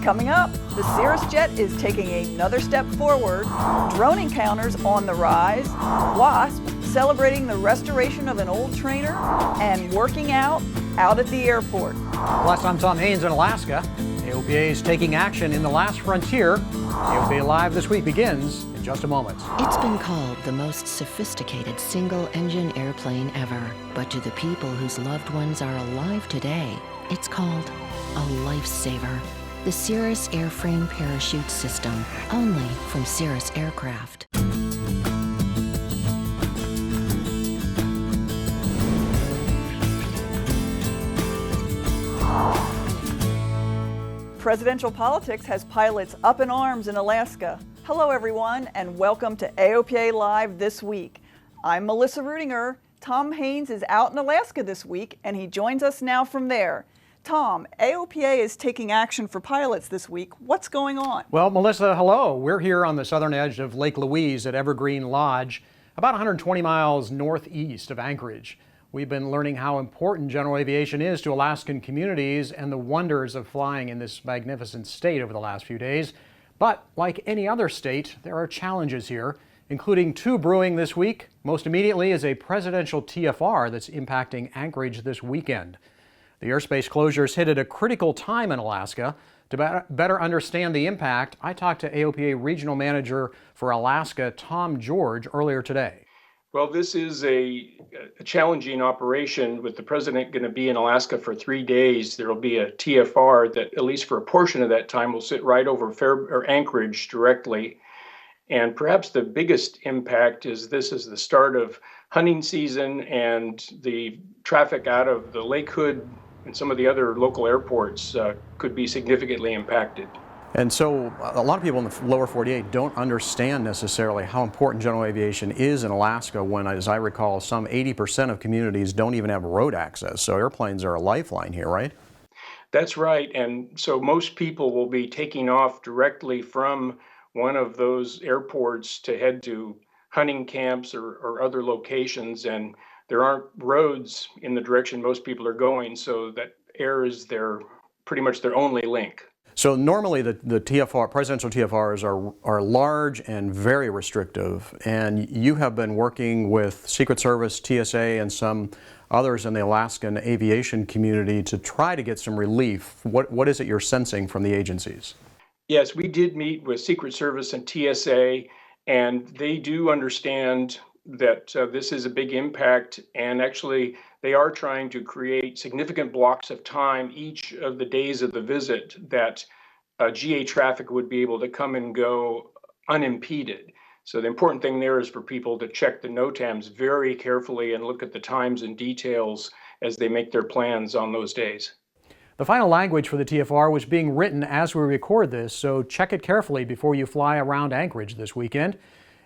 Coming up, the Cirrus Jet is taking another step forward, drone encounters on the rise, WASP celebrating the restoration of an old trainer, and working out at the airport. Plus, I'm Tom Haines in Alaska. AOPA is taking action in the last frontier. AOPA Live this week begins in just a moment. It's been called the most sophisticated single-engine airplane ever. But to the people whose loved ones are alive today, it's called a lifesaver. The Cirrus Airframe Parachute System, only from Cirrus Aircraft. Presidential politics has pilots up in arms in Alaska. Hello everyone, and welcome to AOPA Live this week. I'm Melissa Rudinger. Tom Haines is out in Alaska this week, and he joins us now from there. Tom, AOPA is taking action for pilots this week. What's going on? Well, Melissa, hello. We're here on the southern edge of Lake Louise at Evergreen Lodge, about 120 miles northeast of Anchorage. We've been learning how important general aviation is to Alaskan communities and the wonders of flying in this magnificent state over the last few days. But like any other state, there are challenges here, including two brewing this week. Most immediately is a presidential TFR that's impacting Anchorage this weekend. The airspace closures hit at a critical time in Alaska. To better understand the impact, I talked to AOPA Regional Manager for Alaska, Tom George, earlier today. Well, this is a challenging operation with the president going to be in Alaska for 3 days. There will be a TFR that, at least for a portion of that time, will sit right over Anchorage directly. And perhaps the biggest impact is this is the start of hunting season, and the traffic out of the Lake Hood and some of the other local airports could be significantly impacted. And so a lot of people in the lower 48 don't understand necessarily how important general aviation is in Alaska when, as I recall, some 80% of communities don't even have road access. So airplanes are a lifeline here, right? That's right. And so most people will be taking off directly from one of those airports to head to hunting camps or other locations. And there aren't roads in the direction most people are going, so that air is pretty much their only link. So normally the TFR, presidential TFRs are large and very restrictive, and you have been working with Secret Service, TSA, and some others in the Alaskan aviation community to try to get some relief. What is it you're sensing from the agencies? Yes, we did meet with Secret Service and TSA, and they do understand that this is a big impact, and actually they are trying to create significant blocks of time each of the days of the visit that GA traffic would be able to come and go unimpeded. So the important thing there is for people to check the NOTAMs very carefully and look at the times and details as they make their plans on those days. The final language for the TFR was being written as we record this, so check it carefully before you fly around Anchorage this weekend.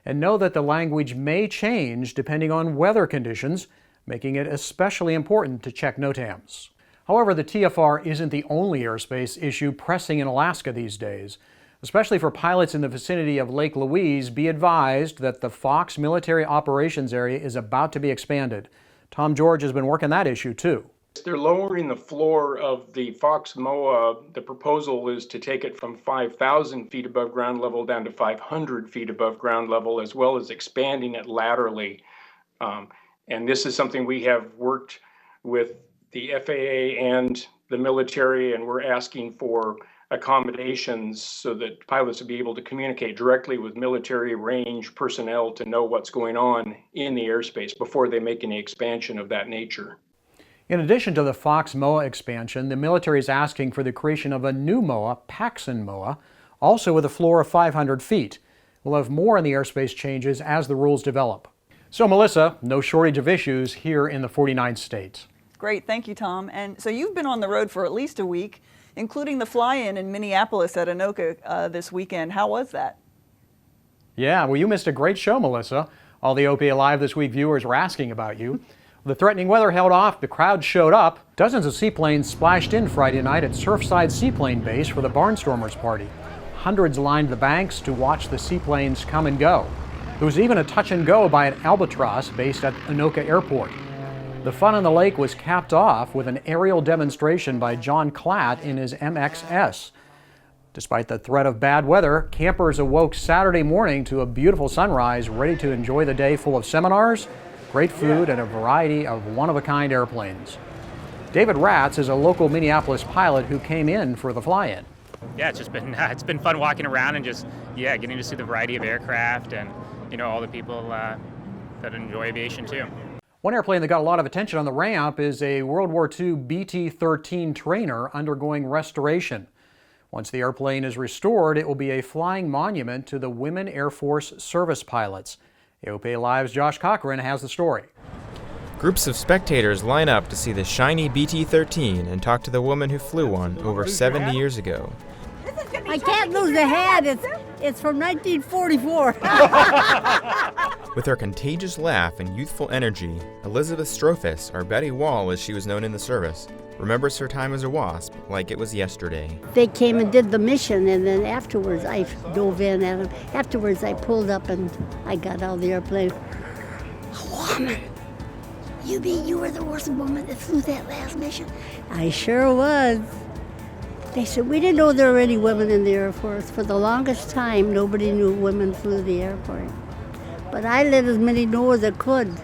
And know that the language may change depending on weather conditions, making it especially important to check NOTAMs. However, the TFR isn't the only airspace issue pressing in Alaska these days. Especially for pilots in the vicinity of Lake Louise, be advised that the Fox Military Operations Area is about to be expanded. Tom George has been working that issue too. They're lowering the floor of the Fox MOA. The proposal is to take it from 5,000 feet above ground level down to 500 feet above ground level, as well as expanding it laterally. And this is something we have worked with the FAA and the military, and we're asking for accommodations so that pilots will be able to communicate directly with military range personnel to know what's going on in the airspace before they make any expansion of that nature. In addition to the Fox MOA expansion, the military is asking for the creation of a new MOA, Paxson MOA, also with a floor of 500 feet. We'll have more on the airspace changes as the rules develop. So Melissa, no shortage of issues here in the 49 states. Great, thank you, Tom. And so you've been on the road for at least a week, including the fly-in in Minneapolis at Anoka this weekend. How was that? Yeah, well, you missed a great show, Melissa. All the AOPA Live This Week viewers were asking about you. The threatening weather held off, the crowd showed up. Dozens of seaplanes splashed in Friday night at Surfside Seaplane Base for the Barnstormers party. Hundreds lined the banks to watch the seaplanes come and go. There was even a touch and go by an albatross based at Anoka Airport. The fun on the lake was capped off with an aerial demonstration by John Klatt in his MXS. Despite the threat of bad weather, campers awoke Saturday morning to a beautiful sunrise, ready to enjoy the day full of seminars, great food, and a variety of one-of-a-kind airplanes. David Ratz is a local Minneapolis pilot who came in for the fly-in. Yeah, it's been fun walking around and just getting to see the variety of aircraft and all the people that enjoy aviation too. One airplane that got a lot of attention on the ramp is a World War II BT-13 trainer undergoing restoration. Once the airplane is restored, it will be a flying monument to the Women Airforce Service Pilots. AOPA Live's Josh Cochran has the story. Groups of spectators line up to see the shiny BT-13 and talk to the woman who flew one over 70 years ago. I can't lose the hat. It's from 1944. With her contagious laugh and youthful energy, Elizabeth Strophus, or Betty Wall as she was known in the service, remembers her time as a WASP like it was yesterday. They came and did the mission, and then afterwards I dove in at them. Afterwards I pulled up and I got out of the airplane. A woman! You mean you were the worst woman that flew that last mission? I sure was. They said, we didn't know there were any women in the Air Force. For the longest time, nobody knew women flew the airplane. But I let as many know as I could.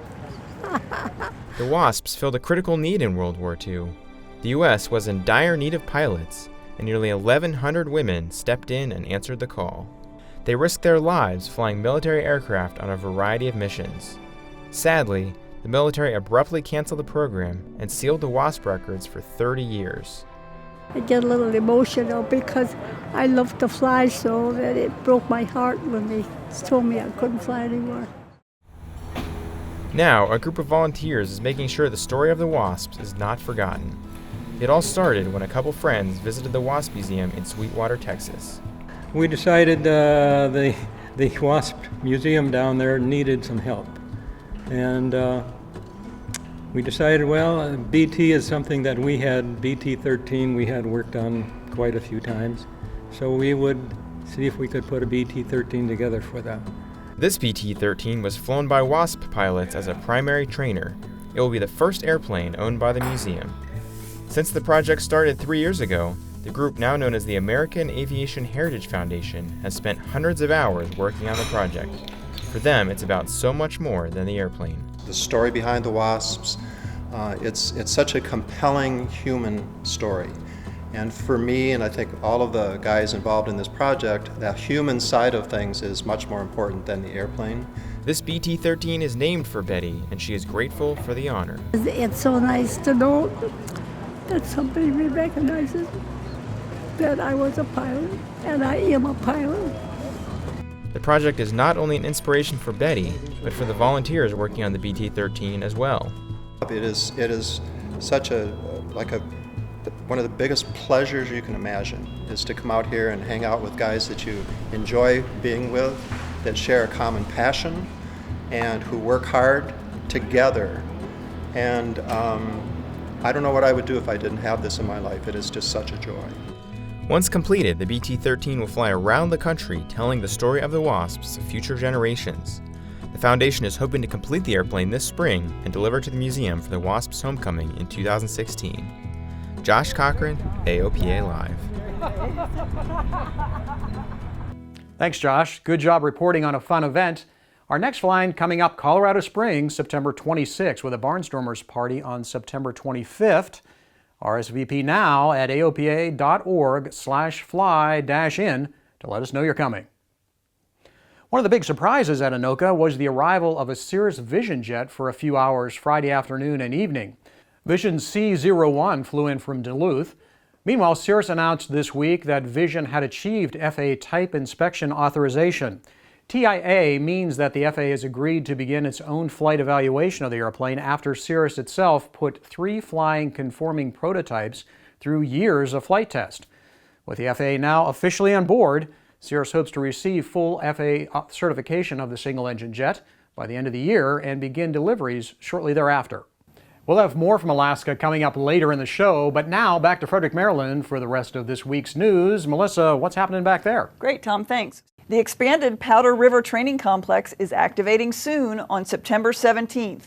The WASPs filled a critical need in World War II. The U.S. was in dire need of pilots, and nearly 1,100 women stepped in and answered the call. They risked their lives flying military aircraft on a variety of missions. Sadly, the military abruptly canceled the program and sealed the WASP records for 30 years. I get a little emotional because I love to fly so that it broke my heart when they told me I couldn't fly anymore. Now, a group of volunteers is making sure the story of the WASPs is not forgotten. It all started when a couple friends visited the WASP Museum in Sweetwater, Texas. We decided the WASP Museum down there needed some help. And we decided, well, BT is something that we had, BT-13, we had worked on quite a few times. So we would see if we could put a BT-13 together for that. This BT-13 was flown by WASP pilots as a primary trainer. It will be the first airplane owned by the museum. Since the project started 3 years ago, the group now known as the American Aviation Heritage Foundation has spent hundreds of hours working on the project. For them, it's about so much more than the airplane. The story behind the WASPs, it's such a compelling human story. And for me, and I think all of the guys involved in this project, the human side of things is much more important than the airplane. This BT-13 is named for Betty, and she is grateful for the honor. It's so nice to know that somebody recognizes that I was a pilot, and I am a pilot. The project is not only an inspiration for Betty, but for the volunteers working on the BT-13 as well. It is such one of the biggest pleasures you can imagine is to come out here and hang out with guys that you enjoy being with, that share a common passion, and who work hard together. And I don't know what I would do if I didn't have this in my life. It is just such a joy. Once completed, the BT-13 will fly around the country telling the story of the WASPs to future generations. The foundation is hoping to complete the airplane this spring and deliver to the museum for the WASPs homecoming in 2016. Josh Cochran, AOPA Live. Thanks, Josh. Good job reporting on a fun event. Our next flying coming up Colorado Springs, September 26th, with a Barnstormers party on September 25th. RSVP now at aopa.org/fly-in to let us know you're coming. One of the big surprises at Anoka was the arrival of a Cirrus Vision jet for a few hours Friday afternoon and evening. Vision C-01 flew in from Duluth. Meanwhile, Cirrus announced this week that Vision had achieved FAA type inspection authorization. TIA means that the FAA has agreed to begin its own flight evaluation of the airplane after Cirrus itself put 3 flying conforming prototypes through years of flight test. With the FAA now officially on board, Cirrus hopes to receive full FAA certification of the single-engine jet by the end of the year and begin deliveries shortly thereafter. We'll have more from Alaska coming up later in the show, but now back to Frederick, Maryland for the rest of this week's news. Melissa, what's happening back there? Great, Tom, thanks. The expanded Powder River Training Complex is activating soon on September 17th.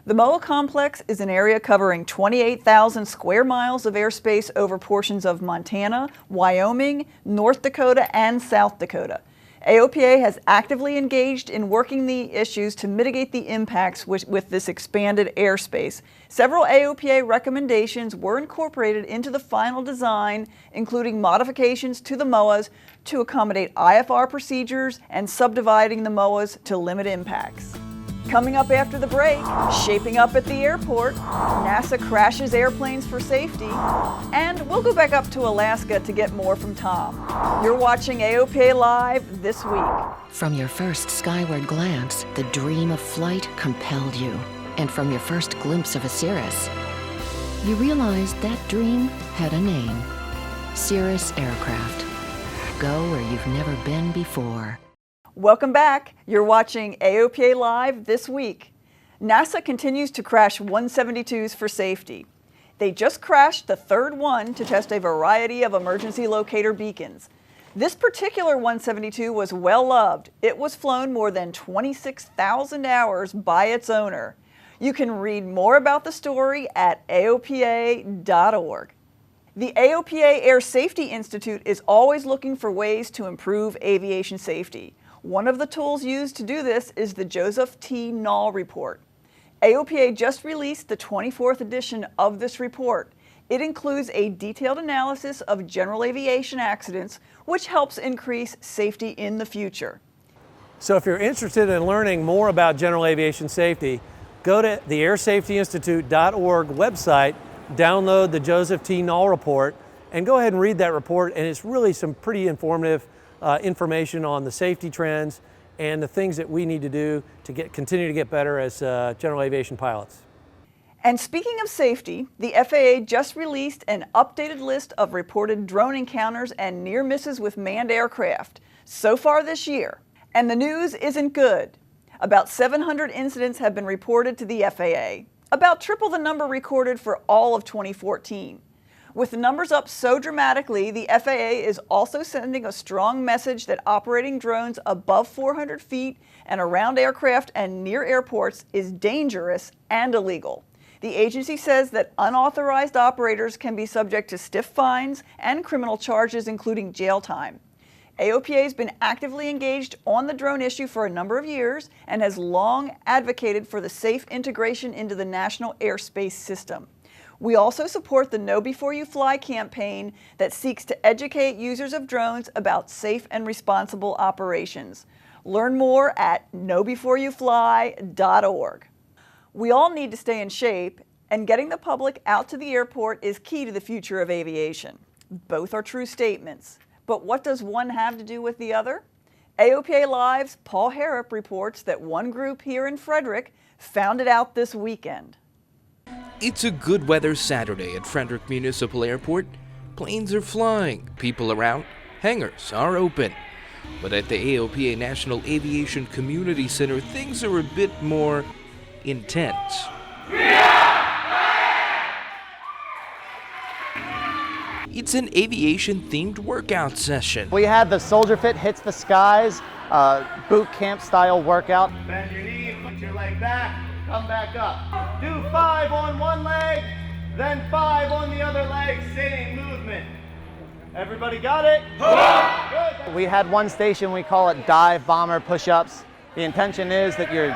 The MOA complex is an area covering 28,000 square miles of airspace over portions of Montana, Wyoming, North Dakota, and South Dakota. AOPA has actively engaged in working the issues to mitigate the impacts with this expanded airspace. Several AOPA recommendations were incorporated into the final design, including modifications to the MOAs to accommodate IFR procedures and subdividing the MOAs to limit impacts. Coming up after the break, shaping up at the airport, NASA crashes airplanes for safety, and we'll go back up to Alaska to get more from Tom. You're watching AOPA Live this week. From your first skyward glance, the dream of flight compelled you. And from your first glimpse of a Cirrus, you realized that dream had a name. Cirrus Aircraft. Go where you've never been before. Welcome back. You're watching AOPA Live this week. NASA continues to crash 172s for safety. They just crashed the third one to test a variety of emergency locator beacons. This particular 172 was well loved. It was flown more than 26,000 hours by its owner. You can read more about the story at aopa.org. The AOPA Air Safety Institute is always looking for ways to improve aviation safety. One of the tools used to do this is the Joseph T. Nall report. AOPA just released the 24th edition of this report. It includes a detailed analysis of general aviation accidents, which helps increase safety in the future. So if you're interested in learning more about general aviation safety, go to the airsafetyinstitute.org website, download the Joseph T. Nall report, and go ahead and read that report. And it's really some pretty informative information on the safety trends and the things that we need to do to continue to get better as general aviation pilots. And speaking of safety, the FAA just released an updated list of reported drone encounters and near misses with manned aircraft so far this year. And the news isn't good. About 700 incidents have been reported to the FAA, about triple the number recorded for all of 2014. With the numbers up so dramatically, the FAA is also sending a strong message that operating drones above 400 feet and around aircraft and near airports is dangerous and illegal. The agency says that unauthorized operators can be subject to stiff fines and criminal charges, including jail time. AOPA has been actively engaged on the drone issue for a number of years and has long advocated for the safe integration into the national airspace system. We also support the Know Before You Fly campaign that seeks to educate users of drones about safe and responsible operations. Learn more at knowbeforeyoufly.org. We all need to stay in shape, and getting the public out to the airport is key to the future of aviation. Both are true statements. But what does one have to do with the other? AOPA Live's Paul Harrop reports that one group here in Frederick found it out this weekend. It's a good weather Saturday at Frederick Municipal Airport. Planes are flying, people are out, hangars are open. But at the AOPA National Aviation Community Center, things are a bit more intense. It's an aviation-themed workout session. We had the Soldier Fit Hits the Skies boot camp style workout. Bend your knee, put your leg back, come back up. Do 5 on one leg, then 5 on the other leg, sitting movement. Everybody got it? Good. We had one station, we call it dive bomber push-ups. The intention is that you're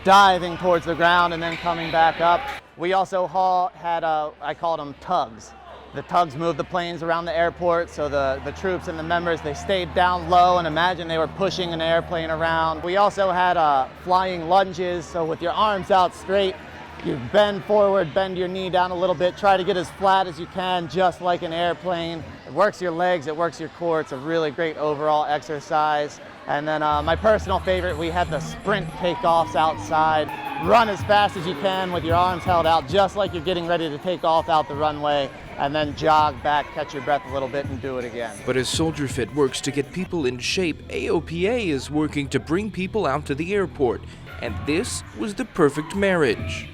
diving towards the ground and then coming back up. We also had, I called them tugs. The tugs moved the planes around the airport, so the troops and the members, they stayed down low and imagine they were pushing an airplane around. We also had flying lunges, so with your arms out straight, you bend forward, bend your knee down a little bit, try to get as flat as you can, just like an airplane. It works your legs, it works your core. It's a really great overall exercise. And then my personal favorite, we had the sprint takeoffs outside. Run as fast as you can with your arms held out, just like you're getting ready to take off out the runway, and then jog back, catch your breath a little bit, and do it again. But as Soldier Fit works to get people in shape, AOPA is working to bring people out to the airport, and this was the perfect marriage.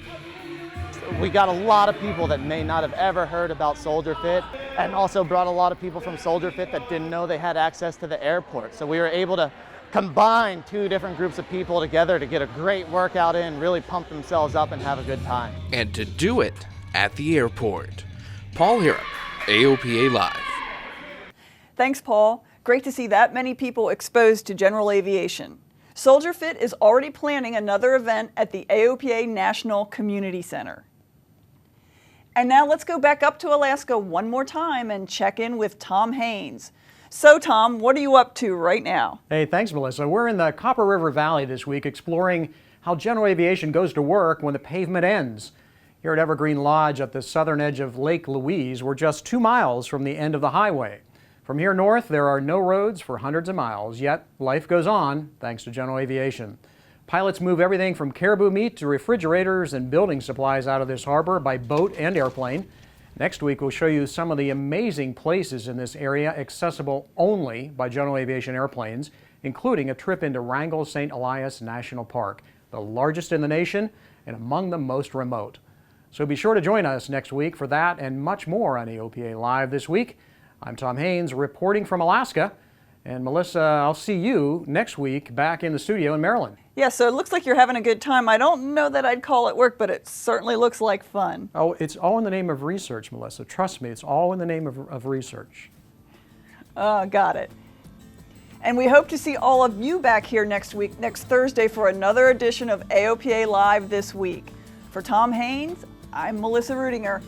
We got a lot of people that may not have ever heard about Soldier Fit, and also brought a lot of people from Soldier Fit that didn't know they had access to the airport. So we were able to combine two different groups of people together to get a great workout in, really pump themselves up and have a good time. And to do it at the airport. Paul Harrop, AOPA Live. Thanks, Paul. Great to see that many people exposed to general aviation. Soldier Fit is already planning another event at the AOPA National Community Center. And now let's go back up to Alaska one more time and check in with Tom Haines. So Tom, what are you up to right now? Hey, thanks, Melissa. We're in the Copper River Valley this week exploring how general aviation goes to work when the pavement ends. Here at Evergreen Lodge at the southern edge of Lake Louise, we're just 2 miles from the end of the highway. From here north, there are no roads for hundreds of miles, yet life goes on thanks to general aviation. Pilots move everything from caribou meat to refrigerators and building supplies out of this harbor by boat and airplane. Next week, we'll show you some of the amazing places in this area accessible only by general aviation airplanes, including a trip into Wrangell St. Elias National Park, the largest in the nation and among the most remote. So be sure to join us next week for that and much more on AOPA Live this week. I'm Tom Haines reporting from Alaska. And Melissa, I'll see you next week back in the studio in Maryland. Yeah, so it looks like you're having a good time. I don't know that I'd call it work, but it certainly looks like fun. Oh, it's all in the name of research, Melissa. Trust me, it's all in the name of research. Got it. And we hope to see all of you back here next week, next Thursday, for another edition of AOPA Live This Week. For Tom Haines, I'm Melissa Rudinger.